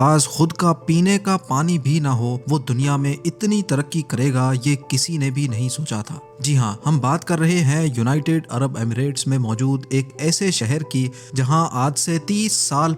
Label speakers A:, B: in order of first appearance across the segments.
A: पास खुद का पीने का पानी भी ना हो, वो दुनिया में इतनी तरक्की करेगा ये किसी ने भी नहीं सोचा था। जी हाँ, हम बात कर रहे हैं यूनाइटेड अरब एमिरेट्स में मौजूद एक ऐसे शहर की जहां आज से 30 साल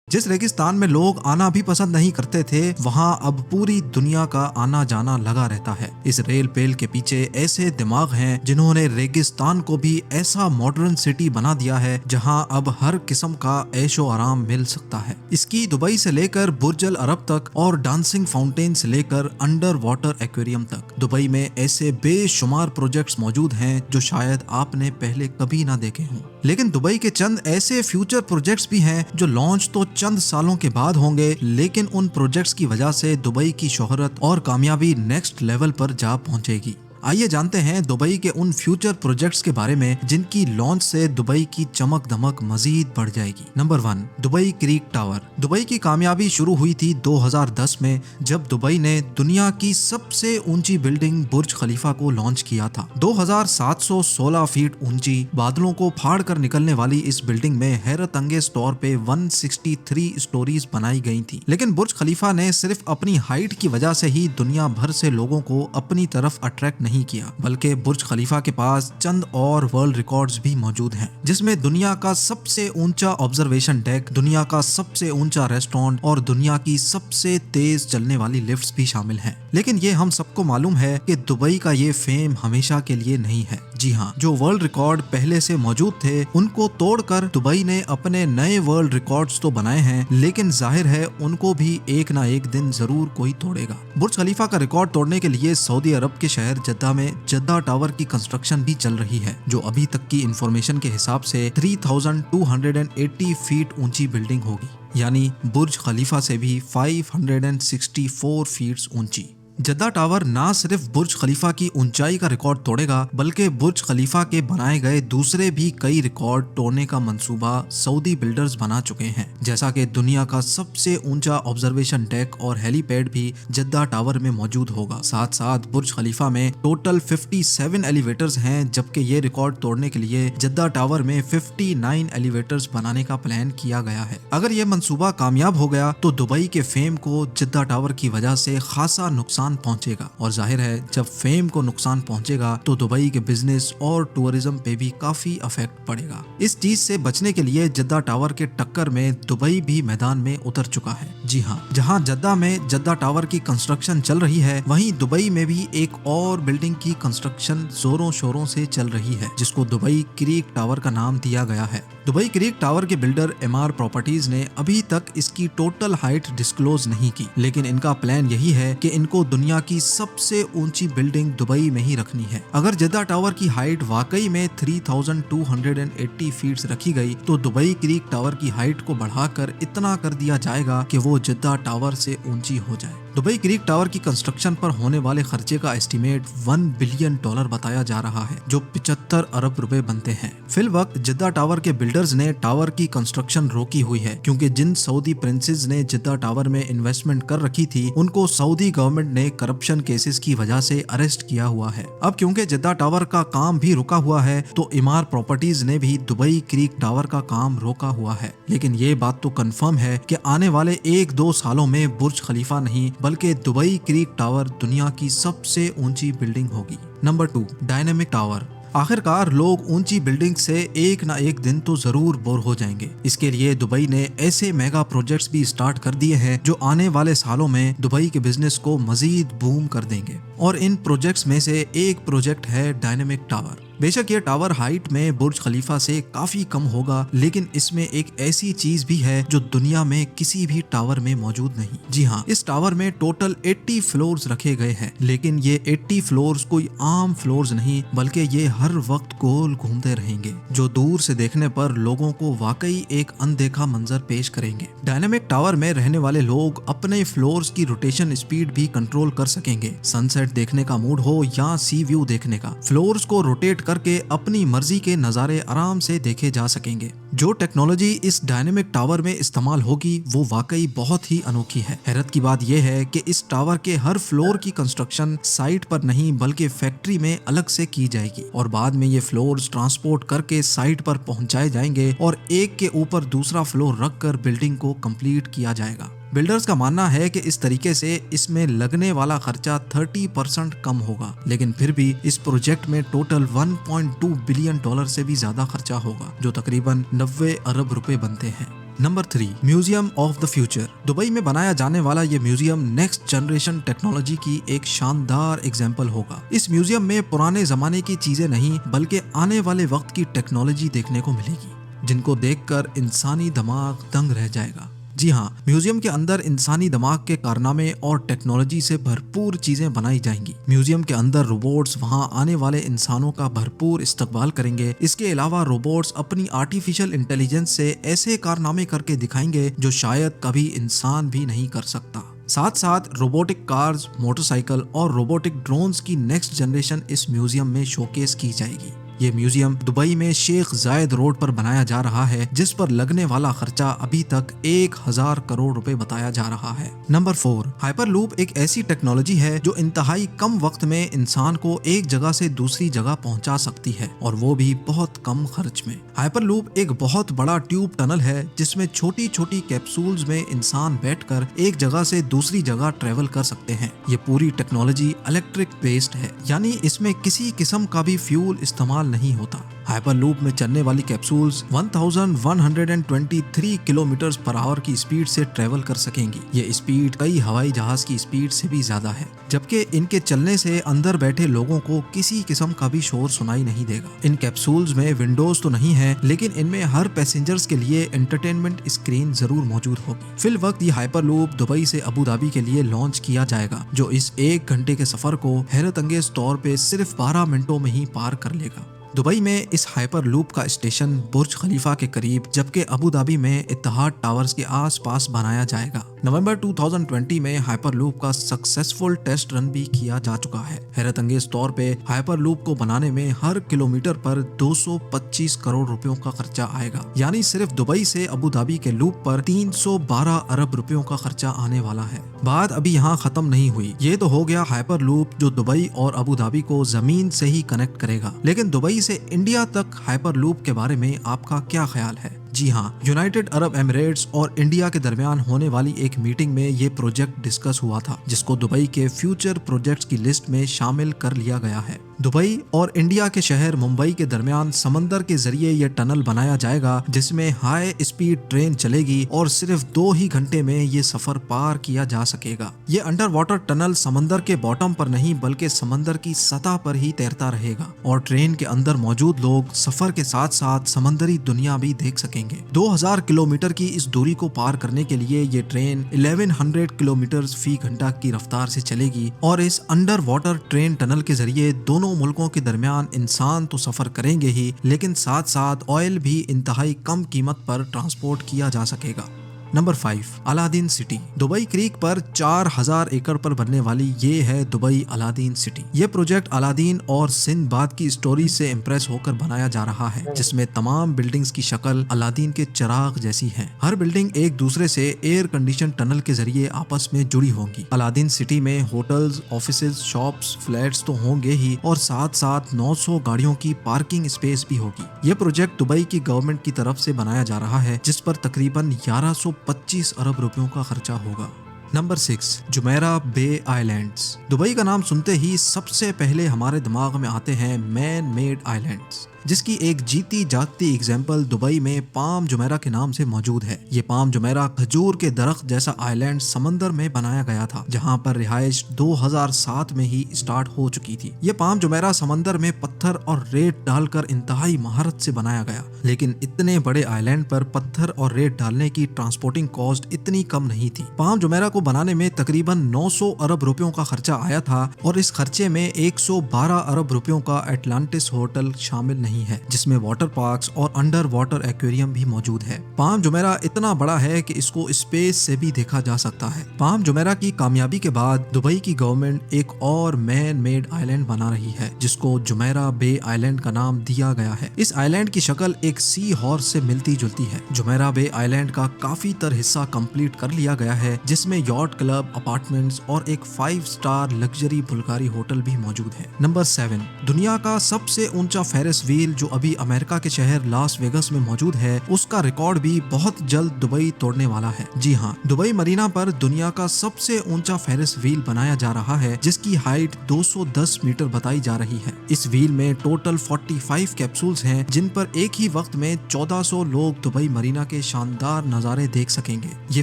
A: जिस रेगिस्तान में लोग आना भी पसंद नहीं करते थे, वहां अब पूरी दुनिया का आना जाना लगा रहता है। इस रेल पेल के पीछे ऐसे दिमाग हैं जिन्होंने रेगिस्तान को भी ऐसा मॉडर्न सिटी बना दिया है जहां अब हर किस्म का ऐशो आराम मिल सकता है। इसकी दुबई से लेकर बुर्ज अल अरब तक और डांसिंग फाउंटेन से लेकर अंडर वाटर एक्वेरियम तक दुबई में ऐसे बेशुमार प्रोजेक्ट्स मौजूद हैं जो शायद आपने पहले कभी ना देखे हों। लेकिन दुबई के चंद ऐसे फ्यूचर प्रोजेक्ट्स भी हैं जो लॉन्च तो चंद सालों के बाद होंगे, लेकिन उन प्रोजेक्ट्स की वजह से दुबई की शोहरत और कामयाबी नेक्स्ट लेवल पर जा पहुंचेगी। आइए जानते हैं दुबई के उन फ्यूचर प्रोजेक्ट्स के बारे में जिनकी लॉन्च से दुबई की चमक धमक मजीद बढ़ जाएगी। Number 1, Dubai creek tower. Dubai की कामयाबी शुरू हुई थी 2010 में, जब दुबई ने दुनिया की सबसे ऊंची बिल्डिंग बुर्ज खलीफा को लॉन्च किया था। 2716 फीट ऊंची, बादलों को फाड़ कर निकलने वाली इस बिल्डिंग में हैरत अंगेज तौर पे 163 स्टोरीज बनाई गई थी। लेकिन बुर्ज खलीफा ने सिर्फ अपनी हाइट की वजह से ही दुनिया भर से लोगों को अपनी तरफ अट्रैक्ट नहीं किया, बल्कि बुर्ज खलीफा के पास चंद और वर्ल्ड रिकॉर्ड्स भी मौजूद हैं, जिसमें दुनिया का सबसे ऊंचा ऑब्जर्वेशन डेक, दुनिया का सबसे ऊंचा रेस्टोरेंट और दुनिया की सबसे तेज चलने वाली लिफ्ट्स भी शामिल हैं। लेकिन ये हम सबको मालूम है कि दुबई का ये फेम हमेशा के लिए नहीं है। जी हाँ, जो वर्ल्ड रिकॉर्ड पहले से मौजूद थे उनको तोड़कर दुबई ने अपने नए वर्ल्ड रिकॉर्ड्स तो बनाए हैं, लेकिन जाहिर है उनको भी एक ना एक दिन जरूर कोई तोड़ेगा। बुर्ज खलीफा का रिकॉर्ड तोड़ने के लिए सऊदी अरब के शहर जद्दा में जद्दा टावर की कंस्ट्रक्शन भी चल रही है, जो अभी तक की इंफॉर्मेशन के हिसाब से 3280 फीट ऊंची बिल्डिंग होगी, यानी बुर्ज खलीफा से भी 564 फीट ऊंची। जद्दा टावर ना सिर्फ बुर्ज खलीफा की ऊंचाई का रिकॉर्ड तोड़ेगा, बल्कि बुर्ज खलीफा के बनाए गए दूसरे भी कई रिकॉर्ड तोड़ने का मंसूबा सऊदी बिल्डर्स बना चुके हैं, जैसा कि दुनिया का सबसे ऊंचा ऑब्जर्वेशन डेक और हेलीपैड भी जद्दा टावर में मौजूद होगा। साथ साथ बुर्ज खलीफा में टोटल 57 एलिवेटर्स हैं, जबकि ये रिकॉर्ड तोड़ने के लिए जद्दा टावर में 59 एलिवेटर्स बनाने का प्लान किया गया है। अगर ये मंसूबा कामयाब हो गया तो दुबई के फेम को जद्दा टावर की वजह से खासा नुकसान पहुंचेगा, और जाहिर है जब फेम को नुकसान पहुंचेगा तो दुबई के बिजनेस और टूरिज्म पे भी काफी इफेक्ट पड़ेगा। इस चीज से बचने के लिए जद्दा टावर के टक्कर में दुबई भी मैदान में उतर चुका है। जी हाँ, जहां जद्दा में जद्दा टावर की कंस्ट्रक्शन चल रही है, वहीं दुबई में भी एक और बिल्डिंग की कंस्ट्रक्शन जोरों शोरों से चल रही है, जिसको दुबई क्रीक टावर का नाम दिया गया है। दुबई क्रीक टावर के बिल्डर एमआर प्रॉपर्टीज ने अभी तक इसकी टोटल हाइट डिस्क्लोज नहीं की, लेकिन इनका प्लान यही है कि इनको दुनिया की सबसे ऊंची बिल्डिंग दुबई में ही रखनी है। अगर जद्दा टावर की हाइट वाकई में 3280 फीट रखी गई तो दुबई क्रीक टावर की हाइट को बढ़ाकर इतना कर दिया जाएगा कि वो जद्दा टावर से ऊंची हो जाए। दुबई क्रीक टावर की कंस्ट्रक्शन पर होने वाले खर्चे का एस्टीमेट $1 बिलियन बताया जा रहा है, जो 75 अरब रुपए बनते हैं। फिल वक्त जद्दा टावर के बिल्डर्स ने टावर की कंस्ट्रक्शन रोकी हुई है, क्योंकि जिन सऊदी प्रिंसेस ने जद्दा टावर में इन्वेस्टमेंट कर रखी थी उनको सऊदी गवर्नमेंट ने करप्शन केसेस की वजह से अरेस्ट किया हुआ है। अब क्योंकि जद्दा टावर का काम भी रुका हुआ है, तो इमार प्रॉपर्टीज ने भी दुबई क्रीक टावर का काम रोका हुआ है। लेकिन ये बात तो कंफर्म है कि आने वाले 1-2 सालों में बुर्ज खलीफा नहीं बल्कि दुबई क्रीक टावर दुनिया की सबसे ऊंची बिल्डिंग होगी। Number 2, dynamic tower. आखिरकार लोग ऊंची बिल्डिंग से एक ना एक दिन तो जरूर बोर हो जाएंगे। इसके लिए दुबई ने ऐसे मेगा प्रोजेक्ट्स भी स्टार्ट कर दिए हैं जो आने वाले सालों में दुबई के बिजनेस को मजीद बूम कर देंगे, और इन प्रोजेक्ट्स में से एक प्रोजेक्ट है डायनेमिक टावर। बेशक ये टावर हाइट में बुर्ज खलीफा से काफी कम होगा, लेकिन इसमें एक ऐसी चीज भी है जो दुनिया में किसी भी टावर में मौजूद नहीं। जी हाँ, इस टावर में टोटल 80 फ्लोर्स रखे गए हैं, लेकिन ये 80 फ्लोर्स कोई आम फ्लोर्स नहीं, बल्कि ये हर वक्त गोल घूमते रहेंगे, जो दूर से देखने पर लोगों को वाकई एक अनदेखा मंजर पेश करेंगे। डायनेमिक टावर में रहने वाले लोग अपने फ्लोर्स की रोटेशन स्पीड भी कंट्रोल कर सकेंगे। सनसेट देखने का मूड हो या सी व्यू देखने का, फ्लोर्स को रोटेट करके अपनी मर्जी के नज़ारे आराम से देखे जा सकेंगे। जो टेक्नोलॉजी इस डायनेमिक टावर में इस्तेमाल होगी वो वाकई बहुत ही अनोखी है। हैरत की बात यह है कि इस टावर के हर फ्लोर की कंस्ट्रक्शन साइट पर नहीं बल्कि फैक्ट्री में अलग से की जाएगी और बाद में ये फ्लोर्स ट्रांसपोर्ट करके साइट पर पहुंचाए जाएंगे और एक के ऊपर दूसरा फ्लोर रखकर बिल्डिंग को कंप्लीट किया जाएगा। बिल्डर्स का मानना है कि इस तरीके से इसमें लगने वाला खर्चा 30% कम होगा, लेकिन फिर भी इस प्रोजेक्ट में टोटल 1.2 बिलियन डॉलर से भी ज्यादा खर्चा होगा, जो तकरीबन 90 अरब रुपए बनते हैं। Number 3, museum of the future. Dubai में बनाया जाने वाला ये म्यूजियम नेक्स्ट जनरेशन टेक्नोलॉजी की एक शानदार एग्जाम्पल होगा। इस म्यूजियम में पुराने जमाने की चीजें नहीं बल्कि आने वाले वक्त की टेक्नोलॉजी देखने को मिलेगी, जिनको देखकर इंसानी दिमाग दंग रह जाएगा। जी हाँ, म्यूजियम के अंदर इंसानी दिमाग के कारनामे और टेक्नोलॉजी से भरपूर चीजें बनाई जाएंगी। म्यूजियम के अंदर रोबोट्स वहाँ आने वाले इंसानों का भरपूर इस्तकबाल करेंगे। इसके अलावा रोबोट्स अपनी आर्टिफिशियल इंटेलिजेंस से ऐसे कारनामे करके दिखाएंगे जो शायद कभी इंसान भी नहीं कर सकता। साथ साथ रोबोटिक कार्स, मोटरसाइकिल और रोबोटिक ड्रोन्स की नेक्स्ट जनरेशन इस म्यूजियम में शोकेस की जाएगी। ये म्यूजियम दुबई में शेख जायद रोड पर बनाया जा रहा है, जिस पर लगने वाला खर्चा अभी तक 1000 करोड़ रुपए बताया जा रहा है। नंबर 4, हाइपरलूप एक ऐसी टेक्नोलॉजी है जो इंतहाई कम वक्त में इंसान को एक जगह से दूसरी जगह पहुंचा सकती है और वो भी बहुत कम खर्च में। हाइपरलूप एक बहुत बड़ा ट्यूब टनल है जिसमें छोटी छोटी कैप्सूल्स में इंसान बैठकर एक जगह से दूसरी जगह ट्रेवल कर सकते हैं। ये पूरी टेक्नोलॉजी इलेक्ट्रिक बेस्ड है, यानी इसमें किसी किस्म का भी फ्यूल इस्तेमाल नहीं होता। हाइपरलूप में चलने वाली कैप्सूल्स 1123 किलोमीटर पर आवर की स्पीड से ट्रेवल कर सकेंगी। ये स्पीड कई हवाई जहाज की स्पीड से भी ज्यादा है, जबकि इनके चलने से अंदर बैठे लोगों को किसी किस्म का भी शोर सुनाई नहीं देगा। इन कैप्सूल्स में विंडोज तो नहीं है, लेकिन इनमें हर पैसेंजर्स के लिए एंटरटेनमेंट स्क्रीन जरूर मौजूद होगी। फिल वक्त ये हाइपरलूप दुबई से अबू धाबी के लिए लॉन्च किया जाएगा, जो इस 1 घंटे के सफर को हैरत अंगेज तौर पे सिर्फ 12 मिनटों में ही पार कर लेगा। दुबई में इस हाइपर लूप का स्टेशन बुर्ज खलीफा के करीब, जबकि अबू धाबी में इत्तेहाद टावर्स के आसपास बनाया जाएगा। नवंबर 2020 में हाइपर लूप का सक्सेसफुल टेस्ट रन भी किया जा चुका है। हैरत अंगेज तौर पे हाइपर लूप को बनाने में हर किलोमीटर पर 225 करोड़ रुपयों का खर्चा आएगा, यानी सिर्फ दुबई से अबू धाबी के लूप पर 312 अरब रुपयों का खर्चा आने वाला है। बात अभी यहाँ खत्म नहीं हुई। ये तो हो गया हाइपर लूप जो दुबई और अबू धाबी को जमीन से ही कनेक्ट करेगा, लेकिन दुबई से इंडिया तक हाइपर लूप के बारे में आपका क्या ख्याल है? जी हाँ, यूनाइटेड अरब एमिरेट्स और इंडिया के दरमियान होने वाली एक मीटिंग में ये प्रोजेक्ट डिस्कस हुआ था, जिसको दुबई के फ्यूचर प्रोजेक्ट्स की लिस्ट में शामिल कर लिया गया है। दुबई और इंडिया के शहर मुंबई के दरमियान समंदर के जरिए ये टनल बनाया जाएगा, जिसमें हाई स्पीड ट्रेन चलेगी और सिर्फ 2 ही घंटे में ये सफर पार किया जा सकेगा। ये अंडर वाटर टनल समंदर के बॉटम पर नहीं बल्कि समंदर की सतह पर ही तैरता रहेगा और ट्रेन के अंदर मौजूद लोग सफर के साथ साथ समंदरी दुनिया भी देख सकेंगे। 2000 किलोमीटर की इस दूरी को पार करने के लिए ये ट्रेन 1100 किलोमीटर फी घंटा की रफ्तार से चलेगी और इस अंडर वाटर ट्रेन टनल के जरिए दोनों मुल्कों के दरमियान इंसान तो सफर करेंगे ही, लेकिन साथ साथ ऑयल भी इंतहाई कम कीमत पर ट्रांसपोर्ट किया जा सकेगा। Number 5, Aladdin city. Dubai creek पर 4000 एकड़ पर बनने वाली ये है दुबई अलादीन सिटी। ये प्रोजेक्ट अलादीन और सिंदबाद की स्टोरी से इम्प्रेस होकर बनाया जा रहा है, जिसमें तमाम बिल्डिंग्स की शक्ल अलादीन के चिराग जैसी है। हर बिल्डिंग एक दूसरे से एयर कंडीशन टनल के जरिए आपस में जुड़ी होंगी। अलादीन सिटी में होटल्स, ऑफिसेज, शॉप्स, फ्लैट्स तो होंगे ही और साथ साथ 900 गाड़ियों की पार्किंग स्पेस भी होगी। ये प्रोजेक्ट दुबई की गवर्नमेंट की तरफ से बनाया जा रहा है, जिस पर तकरीबन 1125 अरब रुपयों का खर्चा होगा। नंबर 6, जुमेरा बे आइलैंड्स। दुबई का नाम सुनते ही सबसे पहले हमारे दिमाग में आते हैं मैन मेड आइलैंड्स, जिसकी एक जीती जागती एग्जाम्पल दुबई में पाम जुमेरा के नाम से मौजूद है। ये पाम जुमेरा खजूर के दरख्त जैसा आइलैंड समंदर में बनाया गया था, जहां पर रिहाइश 2007 में ही स्टार्ट हो चुकी थी। ये पाम जुमेरा समंदर में पत्थर और रेत डालकर इंतहाई महारत से बनाया गया, लेकिन इतने बड़े आइलैंड पर पत्थर और रेत डालने की ट्रांसपोर्टिंग कॉस्ट इतनी कम नहीं थी। पाम जुमेरा को बनाने में तकरीबन 900 अरब रुपयों का खर्चा आया था और इस खर्चे में 112 अरब रुपयों का एटलांटिस होटल शामिल नहीं है, जिसमें वाटर पार्क्स और अंडर वाटर एक्वेरियम भी मौजूद है। पाम जुमेरा इतना बड़ा है कि इसको स्पेस से भी देखा जा सकता है। पाम जुमेरा की कामयाबी के बाद दुबई की गवर्नमेंट एक और मैन मेड आइलैंड बना रही है, जिसको जुमेरा बे आइलैंड का नाम दिया गया है। इस आइलैंड की शक्ल एक सी हॉर्स से मिलती जुलती है। जुमेरा बे आइलैंड का काफी तर हिस्सा कंप्लीट कर लिया गया है, जिसमें यॉट क्लब, अपार्टमेंट्स और एक 5 स्टार लग्जरी बुल्गारी होटल भी मौजूद है। नंबर 7, दुनिया का सबसे ऊंचा फेरिस व्हील जो अभी अमेरिका के शहर लास वेगस में मौजूद है, उसका रिकॉर्ड भी बहुत जल्द दुबई तोड़ने वाला है। जी हाँ, दुबई मरीना पर दुनिया का सबसे ऊंचा फेरिस व्हील बनाया जा रहा है, जिसकी हाइट 210 मीटर बताई जा रही है। इस व्हील में टोटल 45 कैप्सूल्स हैं, जिन पर एक ही वक्त में 1400 लोग दुबई मरीना के शानदार नजारे देख सकेंगे। ये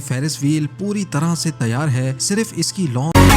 A: फेरिस व्हील पूरी तरह से तैयार है, सिर्फ इसकी लॉन्च